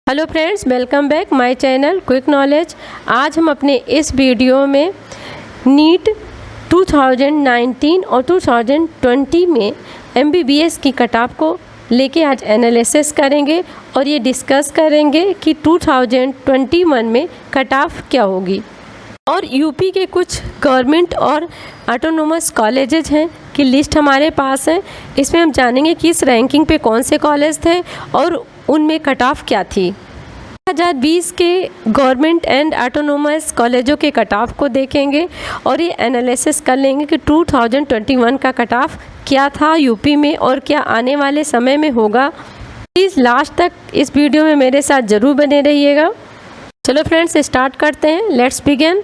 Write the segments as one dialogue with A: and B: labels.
A: Hello friends, welcome back my channel quick knowledge. आज हम अपने इस वीडियो में नीट 2019 और 2020 में MBBS की कट ऑफ को लेके आज एनालिसिस करेंगे और ये डिस्कस करेंगे कि 2021 में कट ऑफ क्या होगी। और यूपी के कुछ गवर्नमेंट और ऑटोनोमस कॉलेजेज हैं कि लिस्ट हमारे पास है। इसमें हम जानेंगे कि इस रैंकिंग पे कौन से कॉलेज थे और उनमें कट ऑफ क्या थी। 2020 के गवर्नमेंट एंड ऑटोनोमस कॉलेजों के कट ऑफ को देखेंगे और ये एनालिसिस कर लेंगे कि 2021 का कट ऑफ क्या था यूपी में और क्या आने वाले समय में होगा। प्लीज़ लास्ट तक इस वीडियो में मेरे साथ ज़रूर बने रहिएगा। चलो फ्रेंड्स, स्टार्ट करते हैं। Let's begin.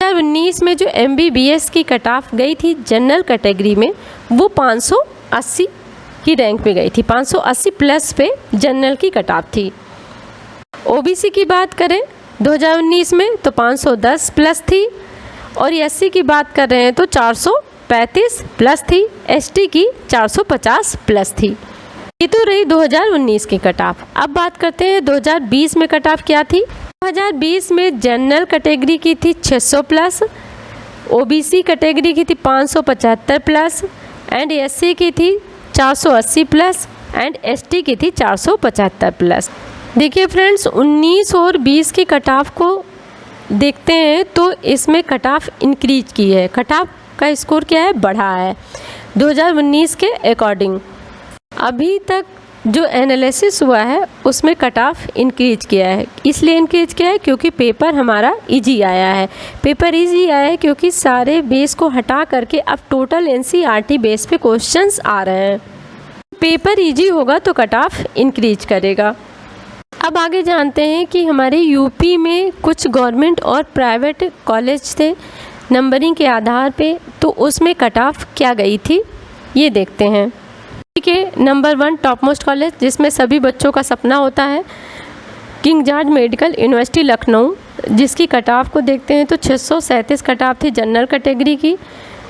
A: 2019 में जो MBBS की कट ऑफ गई थी जनरल कैटेगरी में, वो 580 की रैंक पे गई थी। 580 प्लस पे जनरल की कट ऑफ थी। OBC की बात करें 2019 में तो 510 प्लस थी और SC की बात कर रहे हैं तो 435 प्लस थी। ST की 450 प्लस थी। ये तो रही 2019 की कट ऑफ। अब बात करते हैं 2020 में कट ऑफ क्या थी। 2020 में जनरल कैटेगरी की थी 600 प्लस, OBC कैटेगरी की थी 575 प्लस एंड SC की थी 480 प्लस एंड ST की थी 475 प्लस। देखिए फ्रेंड्स, 19 और 20 की कट ऑफ को देखते हैं तो इसमें कट ऑफ इंक्रीज की है। कट ऑफ का स्कोर क्या है, बढ़ा है 2019 के अकॉर्डिंग। अभी तक जो एनालिसिस हुआ है उसमें कट ऑफ इंक्रीज किया है। इसलिए इंक्रीज किया है क्योंकि पेपर हमारा इजी आया है। पेपर इजी आया है क्योंकि सारे बेस को हटा करके अब टोटल NCERT बेस पे क्वेश्चंस आ रहे हैं। पेपर इजी होगा तो कट ऑफ इंक्रीज करेगा। अब आगे जानते हैं कि हमारे यूपी में कुछ गवर्नमेंट और प्राइवेट कॉलेज थे नंबरिंग के आधार पे, तो उसमें कट ऑफ क्या गई थी ये देखते हैं। ठीक है, नंबर 1 टॉप मोस्ट कॉलेज जिसमें सभी बच्चों का सपना होता है, king George medical university Lucknow, जिसकी कट ऑफ को देखते हैं तो 637 कट ऑफ थी जनरल कैटेगरी की।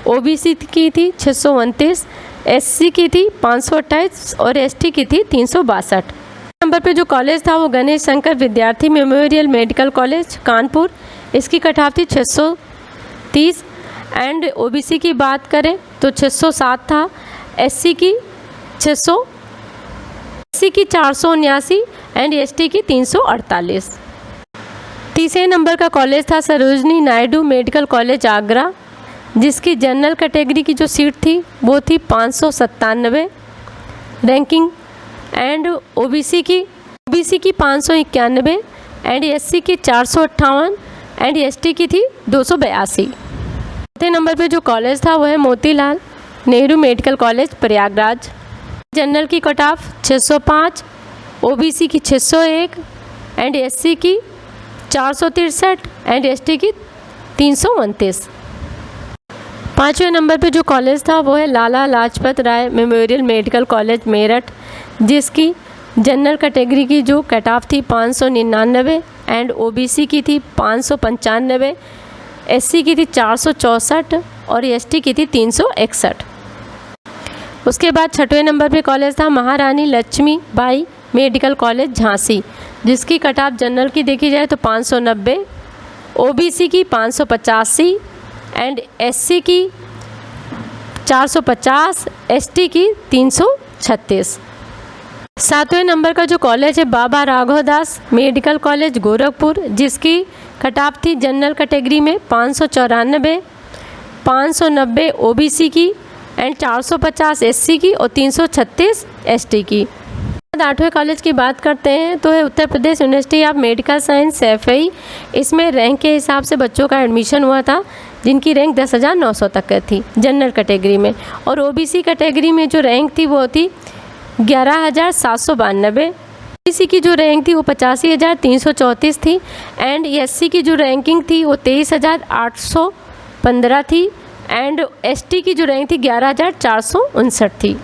A: OBC की थी 629, SC की थी 528 और ST की थी 362। नंबर पे जो कॉलेज था वो गणेश शंकर विद्यार्थी मेमोरियल मेडिकल कॉलेज कानपुर, इसकी कट ऑफ थी 630 एंड OBC की बात करें तो 607 था, SC की 600, SC की 479 एंड ST की 348। तीसरे नंबर का कॉलेज था सरोजनी नायडू मेडिकल कॉलेज आगरा, जिसकी जनरल कैटेगरी की जो सीट थी वो थी 597 रैंकिंग एंड OBC की 591 एंड SC की 458 एंड ST की थी 282। चौथे नंबर पे जो कॉलेज था वो है Motilal Nehru medical college Prayagraj, general की कट ऑफ 605, OBC की 601 एंड SC की 463 एंड ST की 329। पाँचवें नंबर पे जो कॉलेज था वो है Lala Lajpat Rai memorial medical college Meerut, जिसकी जनरल कैटेगरी की जो कट ऑफ थी 599 एंड OBC की थी 595, SC की थी 464 और ST की थी 361। उसके बाद छठवें नंबर पे कॉलेज था महारानी लक्ष्मी बाई मेडिकल कॉलेज झांसी, जिसकी कट ऑफ जनरल की देखी जाए तो 590, OBC की 585 एंड SC की 450, ST की 336। सातवें नंबर का जो कॉलेज है बाबा राघव दास मेडिकल कॉलेज गोरखपुर, जिसकी कट ऑफ थी जनरल कैटेगरी में 594, 590 OBC की एंड 450 SC की और 336 ST की। आठवें कॉलेज की बात करते हैं तो है Uttar Pradesh university of medical science SFI। इसमें रैंक के हिसाब से बच्चों का एडमिशन हुआ था, जिनकी रैंक 10,900 तक थी जनरल कैटेगरी में। और OBC कैटेगरी में जो रैंक थी वो थी 11,792, OBC की जो रैंक थी वो 85,334 थी एंड SC की जो रैंकिंग थी वो 23,815 थी एंड ST की जो रैंक थी 11,459 थी।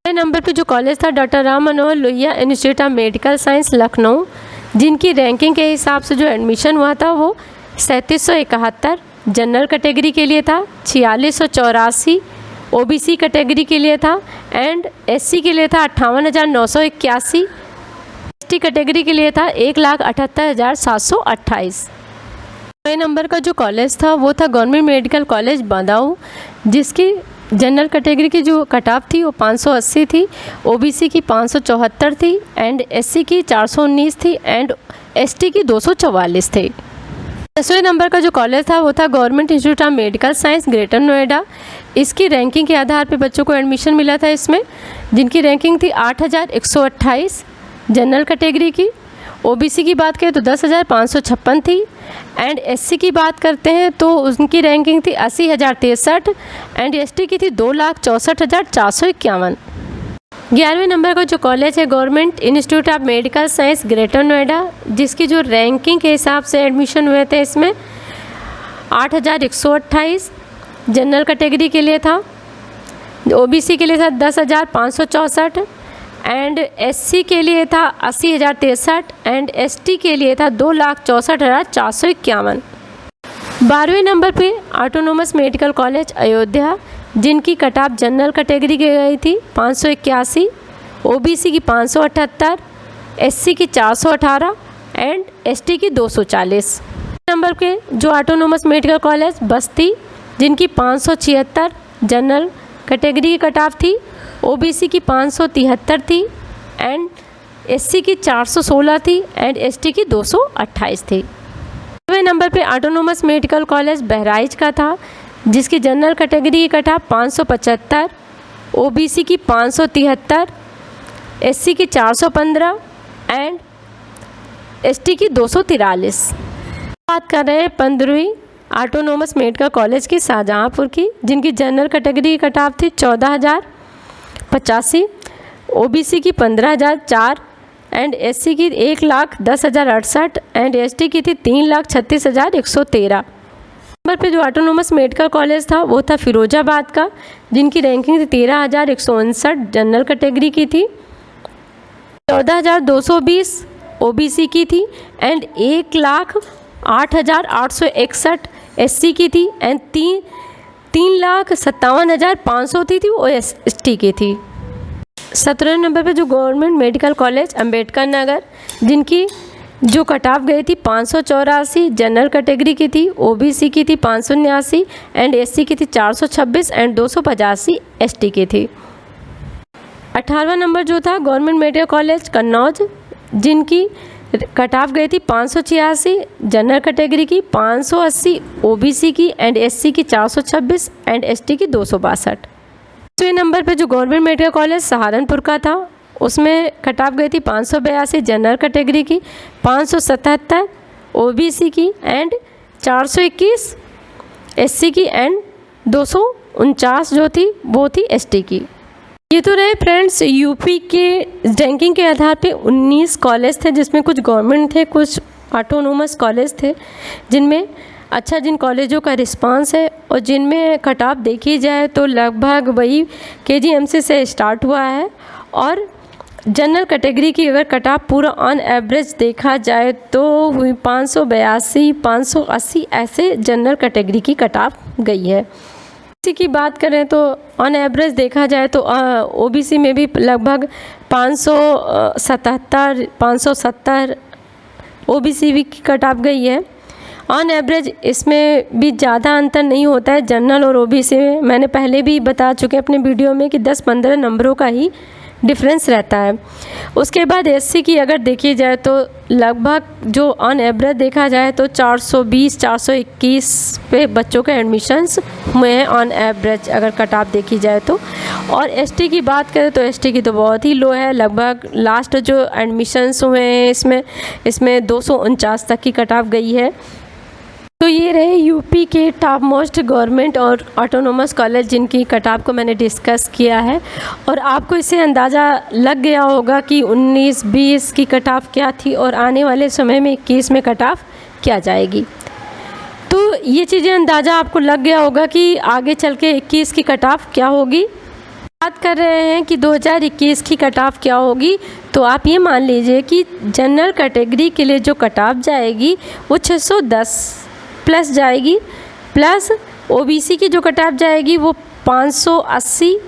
A: नंबर पे जो कॉलेज था doctor Ram Manohar Lohia institute of medical science Lucknow, जिनकी रैंकिंग के हिसाब से जो एडमिशन हुआ था वो 3771 जनरल कैटेगरी के लिए था, 4684 OBC कैटेगरी के लिए था एंड SC के लिए था 58,981, ST कैटेगरी के लिए था 1,78,728। 9 नंबर का जो कॉलेज था वो था गवर्नमेंट मेडिकल कॉलेज बदायूं, जिसकी जनरल कैटेगरी की जो कट ऑफ थी वो 580 थी, OBC की 574 थी एंड SC की 419 थी एंड ST की 244 थी। 10वें नंबर का जो कॉलेज था वो था government institute of medical science greater Noida. इसकी रैंकिंग के आधार पे बच्चों को एडमिशन मिला था इसमें, जिनकी रैंकिंग थी 8,128 जनरल कैटेगरी की। OBC की बात करें तो 10,556 थी एंड SC की बात करते हैं तो उनकी रैंकिंग थी 80,063 एंड ST की थी 2,64,451। 11वें नंबर का जो कॉलेज है government institute of medical science greater Noida, जिसकी जो रैंकिंग के हिसाब से एडमिशन हुए थे इसमें 8,128 जनरल कैटेगरी के लिए था, OBC के लिए था 10,564 एंड SC के लिए था 80,063 एंड ST के लिए था 2,64,451। 12वें नंबर पे ऑटोनोमस मेडिकल कॉलेज अयोध्या, जिनकी कट ऑफ जनरल कैटेगरी की गई थी 581, OBC की 578, SC की 418 एंड ST की 240। नंबर पे जो ऑटोनोमस मेडिकल कॉलेज बस्ती, जिनकी 576 जनरल कैटेगरी की कट ऑफ थी, OBC की 573 थी एंड SC की 416 थी एंड ST की 228 थी। 9वें नंबर पे ऑटोनोमस मेडिकल कॉलेज बहराइच का था, जिसकी जनरल कैटेगरी की कट ऑफ 575, OBC की 573, SC की 415 एंड ST की 243। बात कर रहे हैं 15वीं ऑटोनोमस मेडिकल कॉलेज की शाहजहाँपुर की, जिनकी जनरल कैटेगरी की कट ऑफ थी 14,085, OBC की 15,004 एंड SC की 1,10,068 एंड ST की थी 3,36,113। नंबर पे जो ऑटोनोमस मेडिकल कॉलेज था वो था फिरोजाबाद का, जिनकी रैंकिंग थी 13,159 जनरल कैटेगरी की थी, 14,220 OBC की थी एंड 1,08,861 SC की थी एंड 3,57,500 थी वो ST की थी। 17वें नंबर पे जो government medical college Ambedkar Nagar, जिनकी जो कट ऑफ गई थी 584 जनरल कैटेगरी की थी, OBC की थी 589 एंड SC की थी 426 एंड 285 ST की थी। 18वां नंबर जो था गवर्नमेंट मेडिकल कॉलेज कन्नौज, जिनकी कट ऑफ गई थी 586 जनरल कैटेगरी की, 580 OBC की एंड SC की 426 एंड ST की 262। 20वें नंबर पे जो गवर्नमेंट मेडिकल कॉलेज सहारनपुर का था, उसमें कट ऑफ गई थी 582 जनरल कैटेगरी की, 577 OBC की एंड 421 SC की एंड 249 जो थी वो थी ST की। ये तो रहे फ्रेंड्स यूपी के रैंकिंग के आधार पे 19 कॉलेज थे, जिसमें कुछ गवर्नमेंट थे, कुछ ऑटोनोमस कॉलेज थे, जिनमें अच्छा जिन कॉलेजों का रिस्पांस है और जिनमें कट ऑफ देखी जाए तो लगभग वही KGMC से स्टार्ट हुआ है। और जनरल कैटेगरी की अगर कट ऑफ पूरा ऑन एवरेज देखा जाए तो हुई 582, 580 ऐसे जनरल कैटेगरी की कट ऑफ गई है। OBC की बात करें तो ऑन एवरेज देखा जाए तो OBC में भी लगभग 577, 570 OBC की कट ऑफ गई है। ऑन एवरेज इसमें भी ज़्यादा अंतर नहीं होता है जनरल और OBC में, मैंने पहले भी बता चुके अपने वीडियो में कि 10-15 नंबरों का ही डिफरेंस रहता है। उसके बाद SC की अगर देखी जाए तो लगभग जो ऑन एवरेज देखा जाए तो 420, 421 पे बच्चों के एडमिशन्स हुए हैं ऑन एवरेज अगर कट ऑफ देखी जाए तो। और ST की बात करें तो ST की तो बहुत ही लो है, लगभग लास्ट जो एडमिशन्स हुए हैं इसमें 249 तक की कट ऑफ गई है। तो ये रहे यूपी के टॉप मोस्ट गवर्नमेंट और ऑटोनोमस कॉलेज जिनकी कट ऑफ को मैंने डिस्कस किया है, और आपको इससे अंदाज़ा लग गया होगा कि 19-20 की कट ऑफ क्या थी और आने वाले समय में 21 में कट ऑफ क्या जाएगी। तो ये चीज़ें अंदाज़ा आपको लग गया होगा कि आगे चल के 21 की कट ऑफ क्या होगी। बात कर रहे हैं कि 2021 की कट ऑफ क्या होगी, तो आप ये मान लीजिए कि जनरल कैटेगरी के लिए जो कट ऑफ जाएगी वो 610 प्लस जाएगी, प्लस OBC की जो कट ऑफ जाएगी वो 580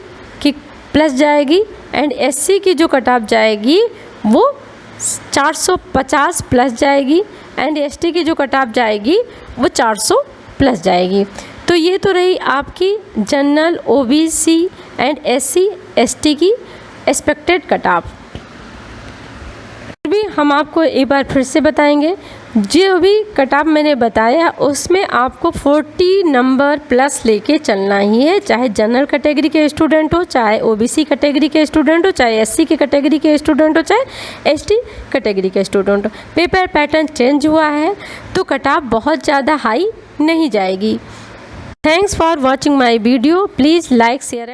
A: की प्लस जाएगी एंड SC की जो कट ऑफ जाएगी वो 450 प्लस जाएगी एंड एसटी की जो कट ऑफ जाएगी वो 400 प्लस जाएगी। तो ये तो रही आपकी general, OBC and SC ST की एक्सपेक्टेड कट ऑफ। भी हम आपको एक बार फिर से बताएंगे, जो भी कट ऑफ मैंने बताया उसमें आपको 40 नंबर प्लस लेके चलना ही है, चाहे जनरल कैटेगरी के स्टूडेंट हो, चाहे ओबीसी कैटेगरी के स्टूडेंट हो, चाहे एससी की कैटेगरी के स्टूडेंट हो, चाहे एसटी कैटेगरी के स्टूडेंट हो। पेपर पैटर्न चेंज हुआ है तो कट ऑफ बहुत ज़्यादा हाई नहीं जाएगी। Thanks for watching my video. Please like share.